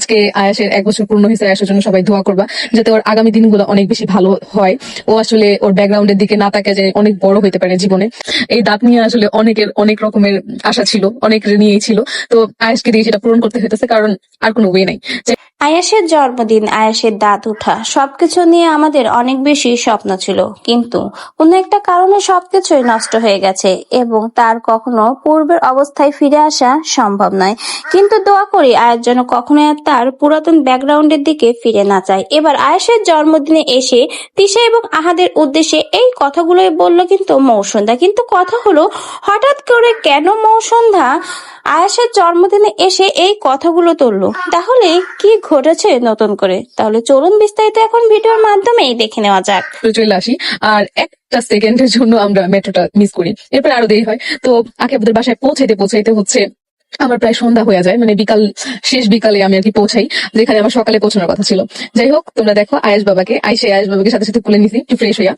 আজকে আয়াসের 1 বছর পূর্ণ হয়েছে। আয়াসের জন্য সবাই দোয়া করবা যাতে ওর আগামী দিনগুলো অনেক বেশি ভালো হয়। ও আসলে ওর ব্যাকগ্রাউন্ডের দিকে না তাকায় যে অনেক বড় হইতে পারে জীবনে। এই দাঁত নিয়ে আসলে অনেকের অনেক রকমের আশা ছিল, অনেকের নিয়েই ছিল। তো আয়াসকে দিয়ে সেটা পূরণ করতে হইতেছে, কারণ আর কোনো ওয়ে নাই। আয়াসের জন্মদিন, আয়াসের দাঁত ওঠা, সবকিছু নিয়ে আমাদের অনেক বেশি স্বপ্ন ছিল, কিন্তু কোনো একটা কারণে সবকিছুই নষ্ট হয়ে গেছে এবং তার কখনো পূর্বের অবস্থায় ফিরে আসা সম্ভব নয়। কিন্তু দোয়া করি আয়াস যেন কখনো আর তার পুরাতন ব্যাকগ্রাউন্ডের দিকে ফিরে না যায়। এবার আয়াসের জন্মদিনে এসে তিশা এবং আহাদের উদ্দেশ্যে এই কথাগুলোই বলল কিন্তু মৌসুন্দা। কিন্তু কথা হলো, হঠাৎ করে কেন মৌসুন্দা আয়াসের জন্মদিনে এসে এই কথাগুলো তুললো? তাহলে কি ঘটেছে নতুন করে? তাহলে চলুন বিস্তারিত এখন ভিডিওর মাধ্যমেই দেখে নেওয়া যাক। চলে আসি, আর একটা সেকেন্ডের জন্য আমরা মেট্রোটা মিস করি, এরপর আরো দেরি হয়। তো আকিবুদের বাসায় পৌঁছাইতে হচ্ছে আমার প্রায় সন্ধ্যা হয়ে যায়, মানে বিকাল, শেষ বিকালে আমি আর কি পৌঁছাই, যেখানে আমার সকালে পৌঁছানোর কথা ছিল। যাই হোক, তোমরা দেখো আয়েশ বাবাকে সাথে সাথে তুলে নিছি একটু ফ্রেশ হইয়া।